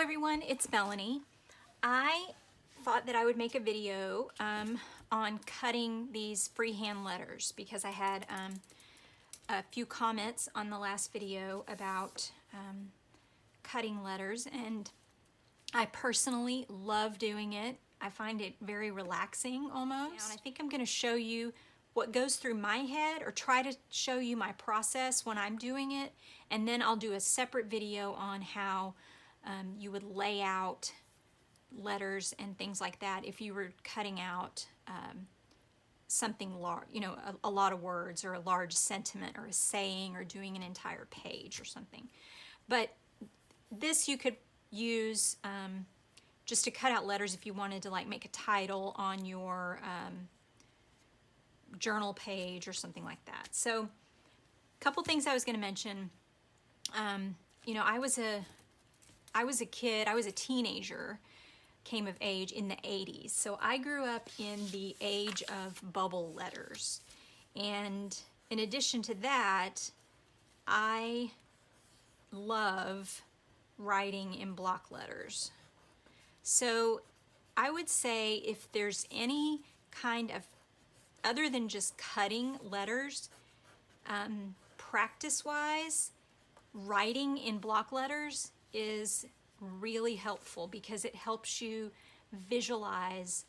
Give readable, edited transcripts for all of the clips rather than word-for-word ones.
everyone, it's Melanie. I thought that I would make a video on cutting these freehand letters because I had a few comments on the last video about cutting letters, and I personally love doing it. I find it very relaxing almost. And I think I'm going to show you what goes through my head, or try to show you my process when I'm doing it, and then I'll do a separate video on how you would lay out letters and things like that if you were cutting out something large, you know, a lot of words or a large sentiment or a saying or doing an entire page or something. But this you could use just to cut out letters if you wanted to like make a title on your journal page or something like that. So a couple things I was going to mention. You know, I was a kid, I was a teenager, came of age in the 80s. So I grew up in the age of bubble letters. And in addition to that, I love writing in block letters. So I would say if there's any kind of, other than just cutting letters, practice-wise, writing in block letters is really helpful because it helps you visualize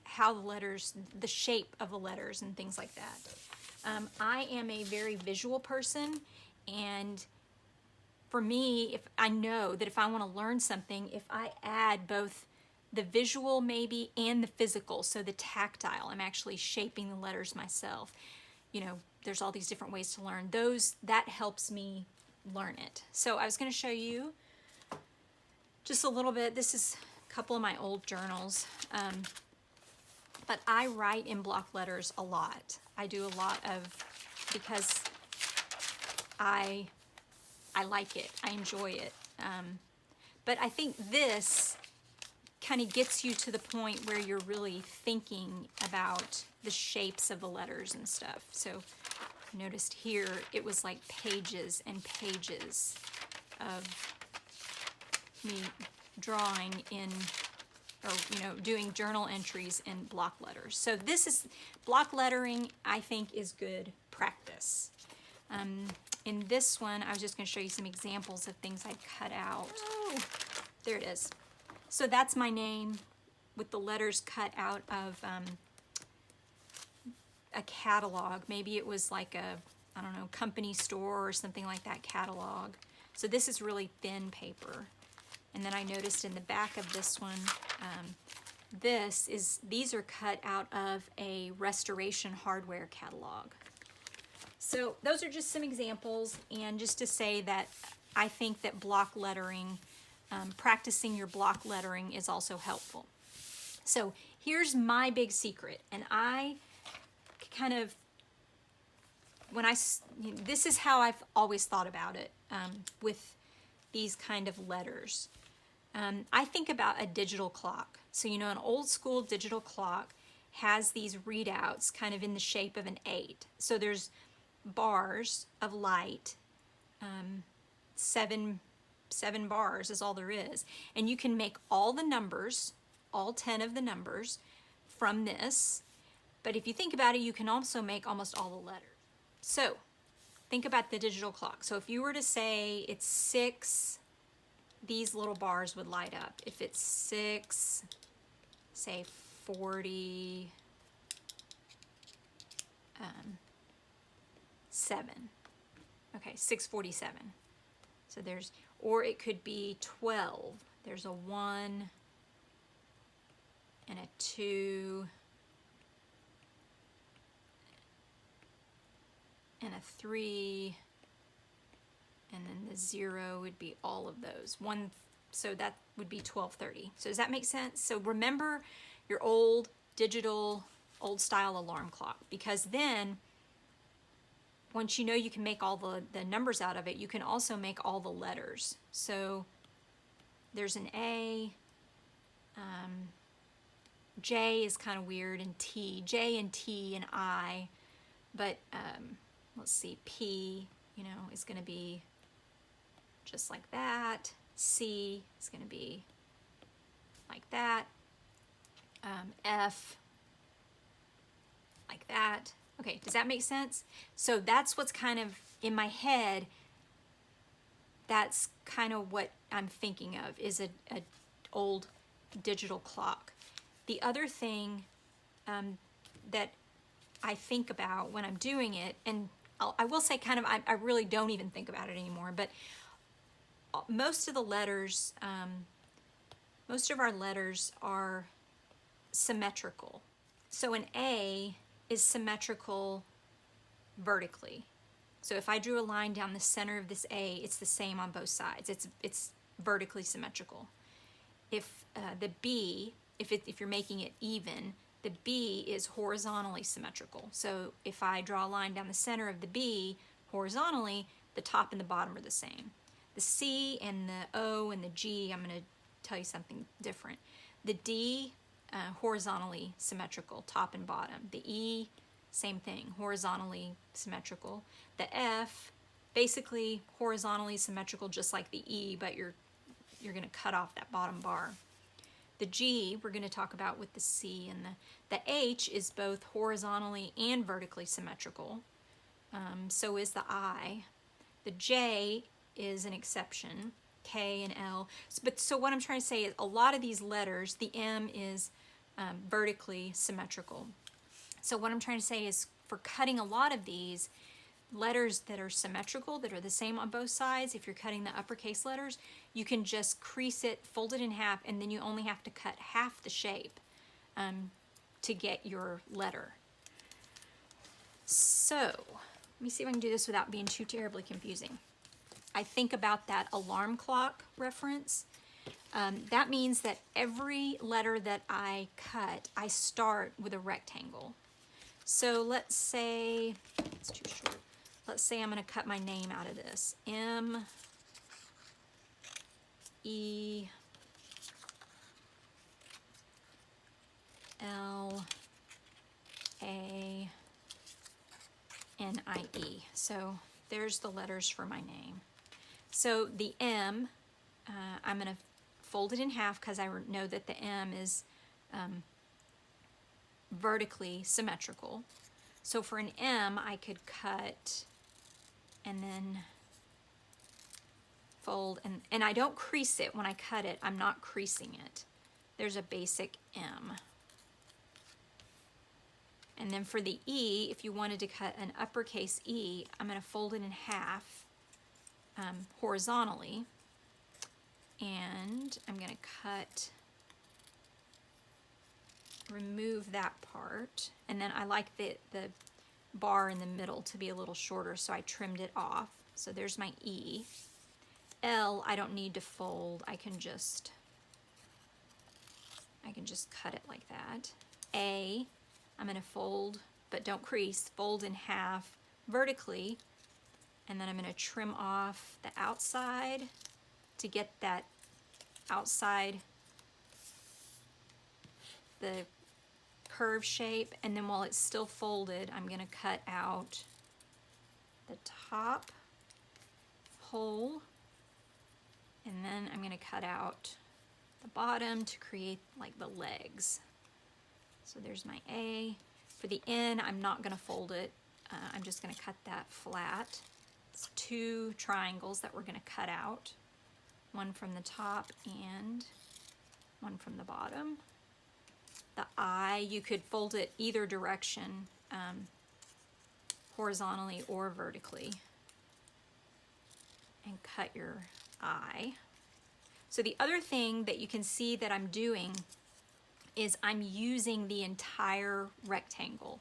how the letters, the shape of the letters and things like that. I am a very visual person, and for me, if I know that if I want to learn something, if I add both the visual maybe and the physical, so the tactile, I'm actually shaping the letters myself. You know, there's all these different ways to learn those. That helps me learn it. So I was going to show you just a little bit. This is a couple of my old journals, but I write in block letters a lot. I do a lot of, because I like it. I enjoy it. But I think this kind of gets you to the point where you're really thinking about the shapes of the letters and stuff. So noticed here it was like pages and pages of me drawing in, or you know, doing journal entries in block letters. So this is, block lettering I think is good practice. In this one I was just going to show you some examples of things I cut out. Oh, there it is. So that's my name with the letters cut out of a catalog. Maybe it was like a, I don't know, company store or something like that catalog. So this is really thin paper. And then I noticed in the back of this one, these are cut out of a restoration hardware catalog. So those are just some examples, and just to say that I think that block lettering, practicing your block lettering is also helpful. So here's my big secret, and I kind of, this is how I've always thought about it with these kind of letters. I think about a digital clock. So you know, an old school digital clock has these readouts kind of in the shape of an 8. So there's bars of light, seven bars is all there is, and you can make all the numbers, all 10 of the numbers from this. But if you think about it, you can also make almost all the letters. So think about the digital clock. So if you were to say it's 6, these little bars would light up. If it's 6, say 40, 7. Okay, 647. So there's, or it could be 12. There's a 1 and a 2 and a 3, and then the 0 would be all of those. So that would be 1230. So does that make sense? So remember your old digital, old style alarm clock, because then once you know you can make all the numbers out of it, you can also make all the letters. So there's an A, J is kind of weird, and T, J and T and I, but let's see, P, you know, is going to be just like that. C is going to be like that. F, like that. Okay, does that make sense? So that's what's kind of in my head. That's kind of what I'm thinking of, is a old digital clock. The other thing that I think about when I'm doing it, and I will say kind of, I really don't even think about it anymore, but most of the letters, most of our letters are symmetrical. So an A is symmetrical vertically. So if I drew a line down the center of this A, it's the same on both sides. It's vertically symmetrical. If the B, if you're making it even, the B is horizontally symmetrical. So if I draw a line down the center of the B horizontally, the top and the bottom are the same. The C and the O and the G, I'm going to tell you something different. The D, horizontally symmetrical, top and bottom. The E, same thing, horizontally symmetrical. The F, basically horizontally symmetrical, just like the E, but you're going to cut off that bottom bar. The G, we're going to talk about with the C, and the H is both horizontally and vertically symmetrical. So is the I. The J is an exception, K and L. So what I'm trying to say is a lot of these letters, the M is vertically symmetrical. So what I'm trying to say is, for cutting a lot of these letters that are symmetrical, that are the same on both sides, if you're cutting the uppercase letters, you can just crease it, fold it in half, and then you only have to cut half the shape to get your letter. So let me see if I can do this without being too terribly confusing. I think about that alarm clock reference. That means that every letter that I cut, I start with a rectangle. So let's say, it's too short. Let's say I'm going to cut my name out of this. M, E, L, A, N, I, E. So there's the letters for my name. So the M, I'm going to fold it in half because I know that the M is vertically symmetrical. So for an M, I could cut and then fold, and I don't crease it when I cut it. I'm not creasing it. There's a basic M. And then for the E, if you wanted to cut an uppercase E, I'm going to fold it in half horizontally, and I'm going to remove that part, and then I like the bar in the middle to be a little shorter, so I trimmed it off. So there's my E. L, I don't need to fold. I can just cut it like that. A, I'm going to fold, but don't crease, fold in half vertically, and then I'm going to trim off the outside to get that outside, the curve shape, and then while it's still folded, I'm going to cut out the top hole, and then I'm going to cut out the bottom to create like the legs. So there's my A. For the N, I'm not going to fold it. I'm just going to cut that flat. It's two triangles that we're going to cut out, one from the top and one from the bottom. The I, you could fold it either direction, horizontally or vertically, and cut your I. So the other thing that you can see that I'm doing is I'm using the entire rectangle.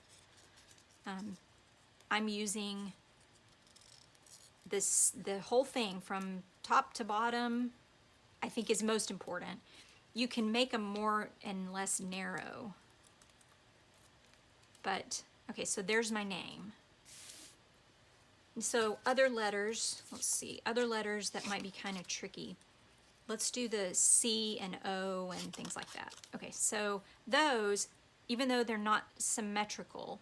I'm using the whole thing from top to bottom, I think is most important. You can make them more and less narrow. But, okay, so there's my name. So other letters, let's see, other letters that might be kind of tricky. Let's do the C and O and things like that. Okay, so those, even though they're not symmetrical,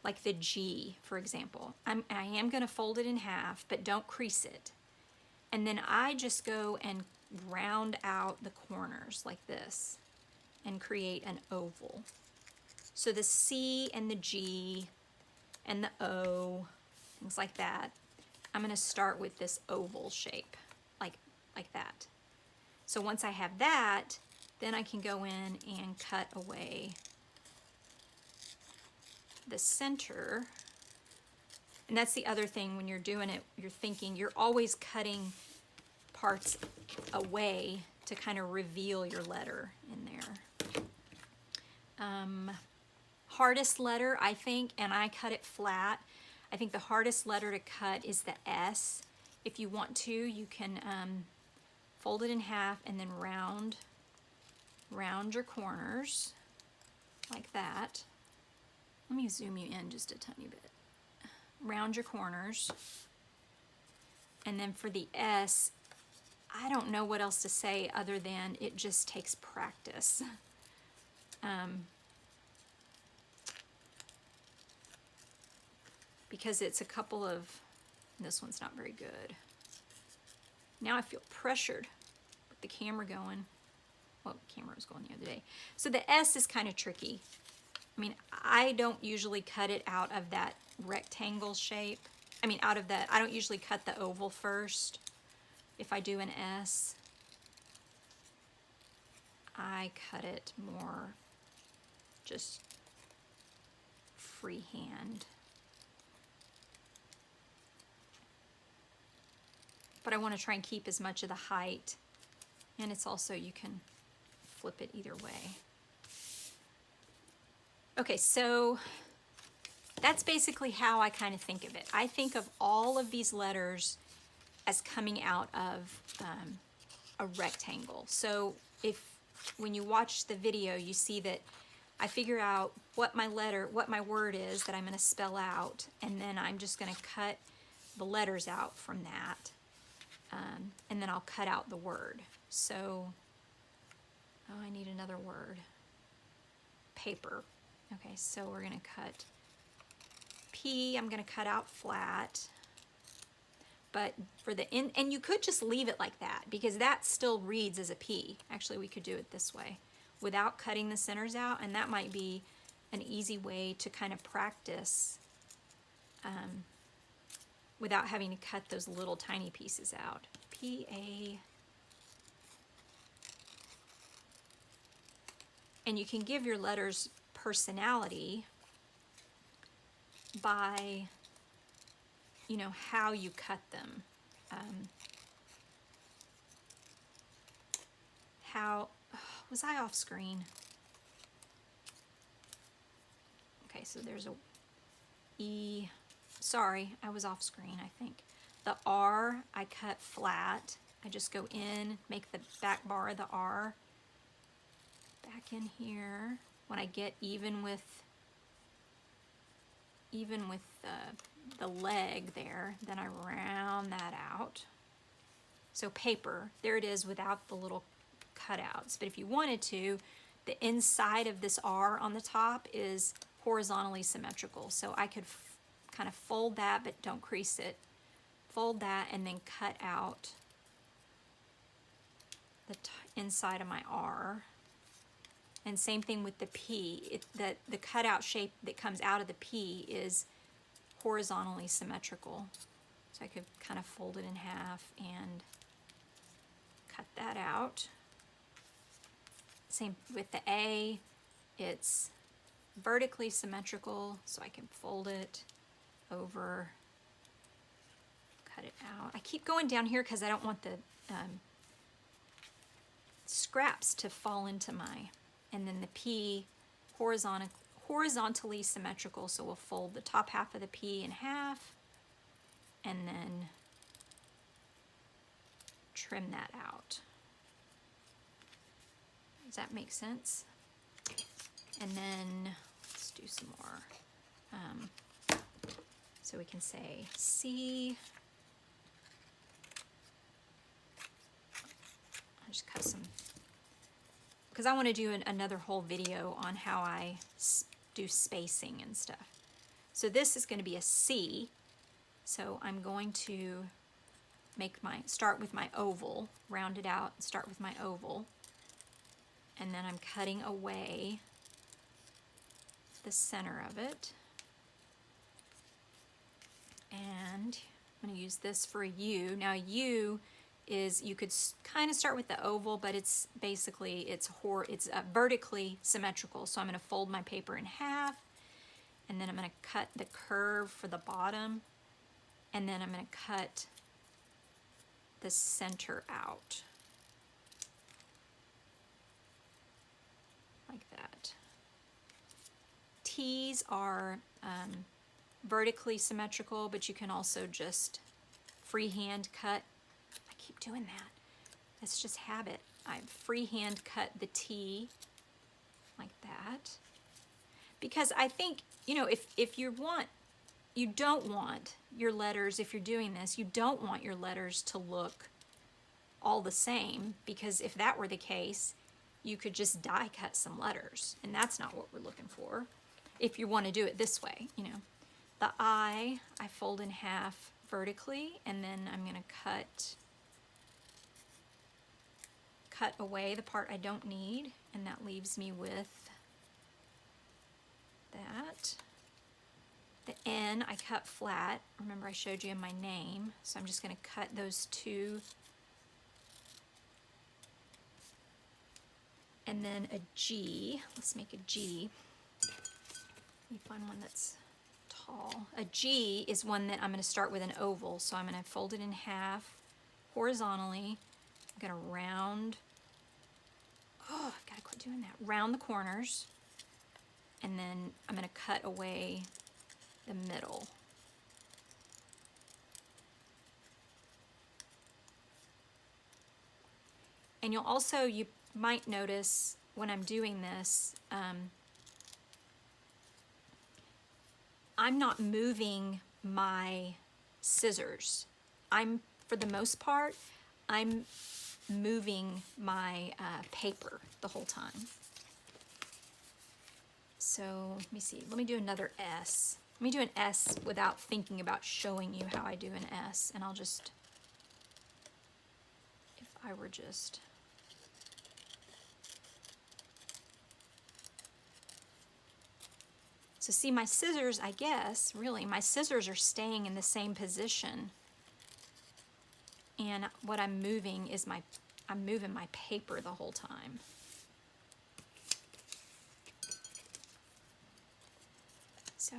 like the G, for example. I am going to fold it in half, but don't crease it. And then I just go and round out the corners like this and create an oval. So the C and the G and the O, things like that, I'm going to start with this oval shape, like that. So once I have that, then I can go in and cut away the center. And that's the other thing when you're doing it, you're thinking, you're always cutting parts away to kind of reveal your letter in there. Hardest letter, I think, and I cut it flat. I think the hardest letter to cut is the S. If you want to, you can fold it in half and then round your corners like that. Let me zoom you in just a tiny bit. Round your corners. And then for the S, I don't know what else to say other than it just takes practice. Because it's a couple of, this one's not very good. Now I feel pressured with the camera going. Well, the camera was going the other day. So the S is kind of tricky. I mean, I don't usually cut it out of that rectangle shape. I mean, out of that, I don't usually cut the oval first. If I do an S, I cut it more just freehand. But I want to try and keep as much of the height. And it's also, you can flip it either way. Okay, so that's basically how I kind of think of it. I think of all of these letters as coming out of a rectangle. So when you watch the video, you see that I figure out what my word is that I'm going to spell out, and then I'm just going to cut the letters out from that. And then I'll cut out the word. So, oh, I need another word. Paper. Okay, so we're going to cut P. I'm going to cut out flat. But for the and you could just leave it like that because that still reads as a P. Actually, we could do it this way without cutting the centers out, and that might be an easy way to kind of practice without having to cut those little tiny pieces out. P-A. And you can give your letters personality by, you know, how you cut them. Was I off screen? Okay, so there's a E. Sorry, I was off screen, I think. The R, I cut flat. I just go in, make the back bar of the R back in here. When I get even with the leg there, then I round that out. So paper, there it is without the little cutouts. But if you wanted to, the inside of this R on the top is horizontally symmetrical. So I could kind of fold that, but don't crease it. Fold that and then cut out the inside of my R. And same thing with the P. The cutout shape that comes out of the P is horizontally symmetrical. So I could kind of fold it in half and cut that out. Same with the A. It's vertically symmetrical, so I can fold it over, cut it out. I keep going down here because I don't want the scraps to fall into my, and then the P horizontally symmetrical, so we'll fold the top half of the P in half and then trim that out. Does that make sense? And then let's do some more. So we can say C. I'll just cut some, because I want to do another whole video on how I do spacing and stuff. So this is going to be a C. So I'm going to start with my oval, round it out, and start with my oval. And then I'm cutting away the center of it. And I'm going to use this for a U. Now a U is, you could kind of start with the oval, but it's basically, it's vertically symmetrical. So I'm going to fold my paper in half, and then I'm going to cut the curve for the bottom, and then I'm going to cut the center out. Like that. T's are vertically symmetrical, but you can also just freehand cut. I keep doing that. It's just habit. I freehand cut the T like that. Because I think, you know, if you don't want your letters, if you're doing this, you don't want your letters to look all the same, because if that were the case, you could just die cut some letters, and that's not what we're looking for. If you want to do it this way, you know. The I fold in half vertically, and then I'm going to cut away the part I don't need, and that leaves me with that. The N I cut flat. Remember, I showed you in my name, so I'm just going to cut those two. And then a G. Let's make a G. Let me find one that's tall. A G is one that I'm going to start with an oval, so I'm going to fold it in half horizontally. I'm going to round. Oh, I've got to quit doing that. Round the corners, and then I'm going to cut away the middle. And you might notice when I'm doing this, I'm not moving my scissors. For the most part, I'm moving my paper the whole time. So let me see, let me do another S. Let me do an S without thinking about showing you how I do an S, and I'll just, if I were just, so see my scissors, I guess, really, my scissors are staying in the same position. And what I'm moving is I'm moving my paper the whole time. So,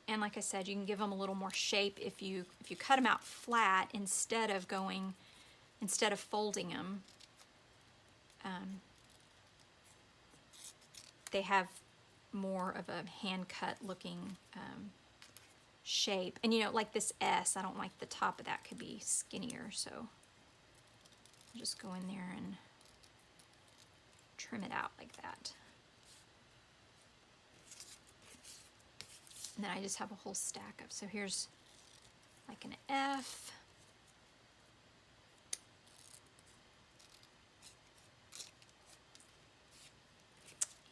and like I said, you can give them a little more shape if you cut them out flat instead of folding them. They have more of a hand cut looking shape. And you know, like this S, I don't like the top of that, could be skinnier, so I'll just go in there and trim it out like that. And then I just have a whole stack of, so here's like an F.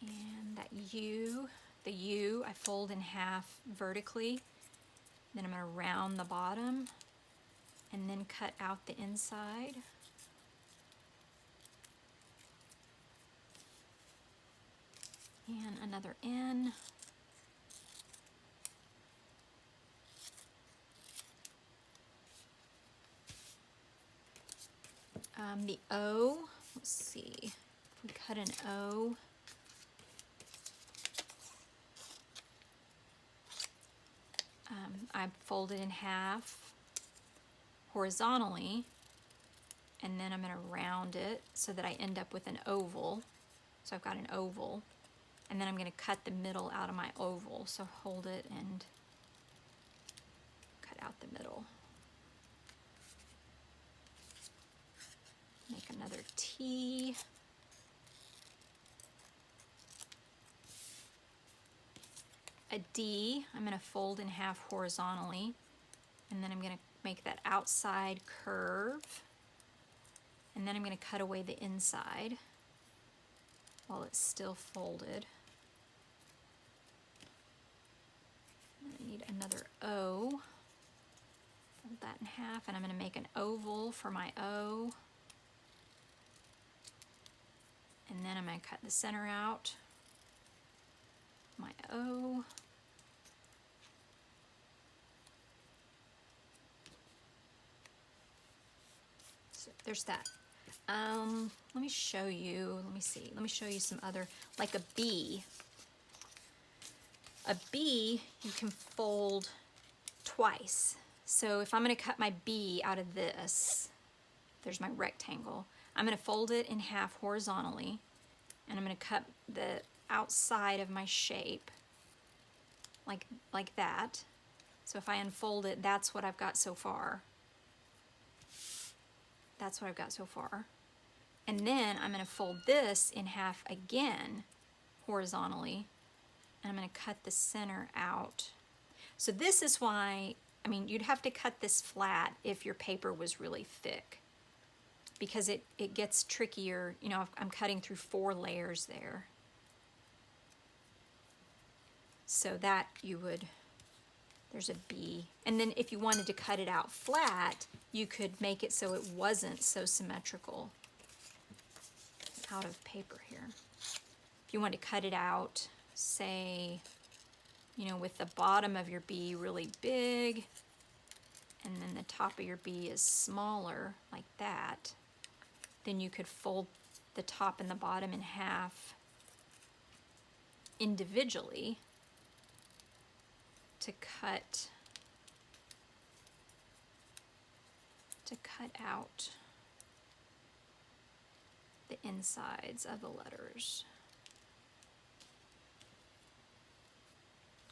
And that U, the U, I fold in half vertically. Then I'm going to round the bottom and then cut out the inside. And another N. The O, let's see, if we cut an O, I fold it in half horizontally, and then I'm going to round it so that I end up with an oval. So I've got an oval, and then I'm going to cut the middle out of my oval. So hold it and cut out the middle. Make another T. A D, I'm going to fold in half horizontally, and then I'm going to make that outside curve, and then I'm going to cut away the inside while it's still folded. I need another O. Fold that in half, and I'm going to make an oval for my O. And then I'm going to cut the center out. My O. So there's that. Let me show you, let me see, let me show you some other, like a B. A B you can fold twice. So if I'm going to cut my B out of this, there's my rectangle. I'm going to fold it in half horizontally, and I'm going to cut the outside of my shape like that. So if I unfold it, that's what I've got so far. That's what I've got so far. And then I'm going to fold this in half again horizontally, and I'm going to cut the center out. So this is why, I mean, you'd have to cut this flat if your paper was really thick, because it gets trickier. You know, I'm cutting through 4 layers there. So that you would, there's a B. And then if you wanted to cut it out flat, you could make it so it wasn't so symmetrical out of paper here. If you want to cut it out, say, you know, with the bottom of your B really big, and then the top of your B is smaller, like that, then you could fold the top and the bottom in half individually to cut out the insides of the letters.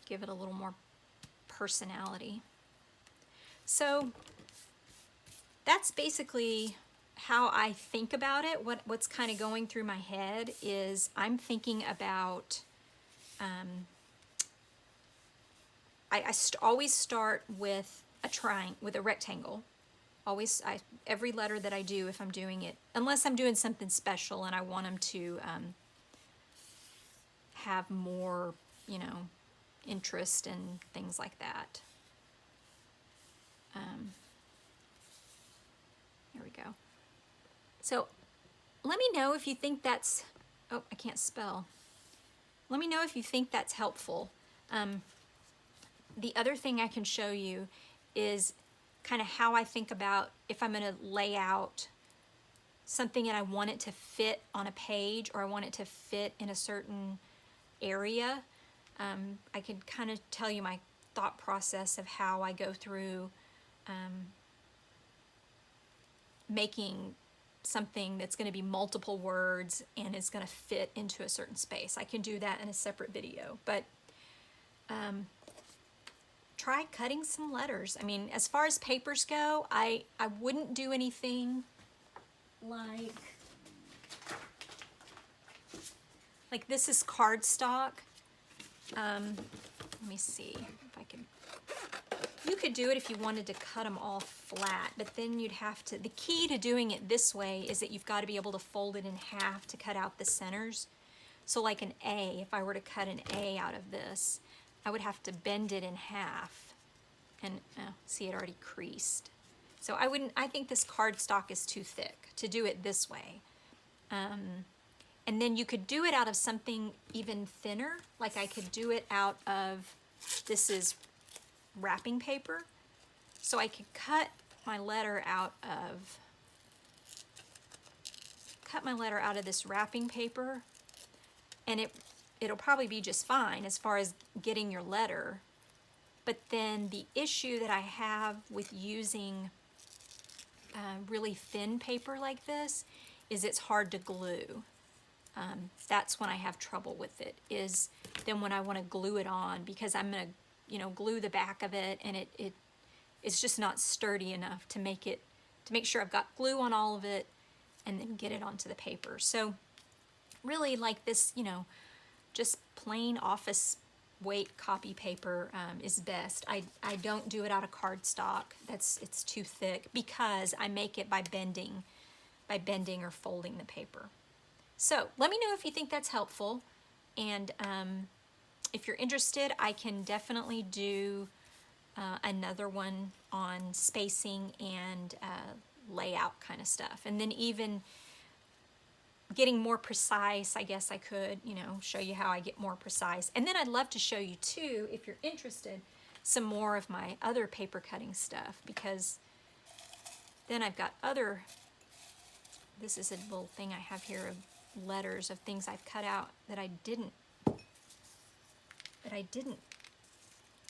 Give it a little more personality. So that's basically how I think about it. What's kind of going through my head is I'm thinking about, I always start with a rectangle. Always, every letter that I do, if I'm doing it, unless I'm doing something special and I want them to have more, you know, interest and things like that. Here we go. So let me know if you think that's, oh, I can't spell. Let me know if you think that's helpful. The other thing I can show you is kind of how I think about if I'm going to lay out something and I want it to fit on a page, or I want it to fit in a certain area. I could kind of tell you my thought process of how I go through making something that's going to be multiple words and is going to fit into a certain space. I can do that in a separate video, but try cutting some letters. I mean, as far as papers go, I wouldn't do anything like this is cardstock. Let me see if I can. You could do it if you wanted to cut them all flat, but then you'd have to, the key to doing it this way is that you've got to be able to fold it in half to cut out the centers. So like an A, if I were to cut an A out of this, I would have to bend it in half, and see, it already creased. So I think this cardstock is too thick to do it this way. And then you could do it out of something even thinner, like I could do it out of, this is wrapping paper. So I could cut my letter out of this wrapping paper, and it'll probably be just fine as far as getting your letter. But then the issue that I have with using really thin paper like this is it's hard to glue. That's when I have trouble with it, is then when I want to glue it on, because I'm going to, you know, glue the back of it, and it's just not sturdy enough to make sure I've got glue on all of it and then get it onto the paper. So really, like this, you know, just plain office weight copy paper is best. I don't do it out of cardstock. It's too thick, because I make it by bending or folding the paper. So let me know if you think that's helpful, and if you're interested, I can definitely do another one on spacing and layout kind of stuff. And then even getting more precise, I guess I could, you know, show you how I get more precise. And then I'd love to show you too, if you're interested, some more of my other paper cutting stuff, because then I've got other, this is a little thing I have here of letters of things I've cut out that I didn't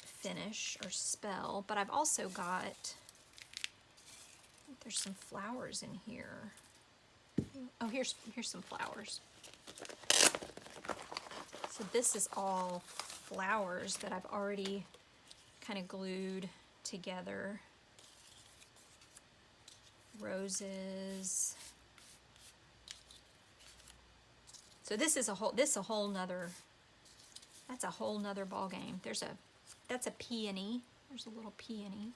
finish or spell, but I've also got, I think there's some flowers in here. Oh, here's some flowers. So this is all flowers that I've already kind of glued together. Roses. So this is a whole nother, that's a whole nother ball game. That's a peony. There's a little peony.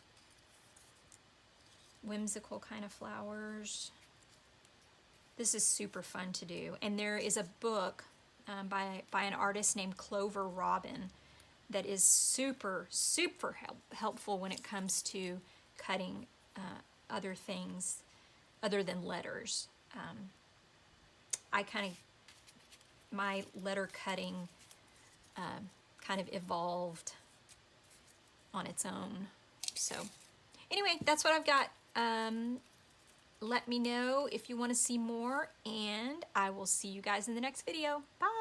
Whimsical kind of flowers. This is super fun to do. And there is a book by an artist named Clover Robin that is super, super helpful when it comes to cutting other things other than letters. My letter cutting kind of evolved on its own. So anyway, that's what I've got. Let me know if you want to see more, and I will see you guys in the next video. Bye!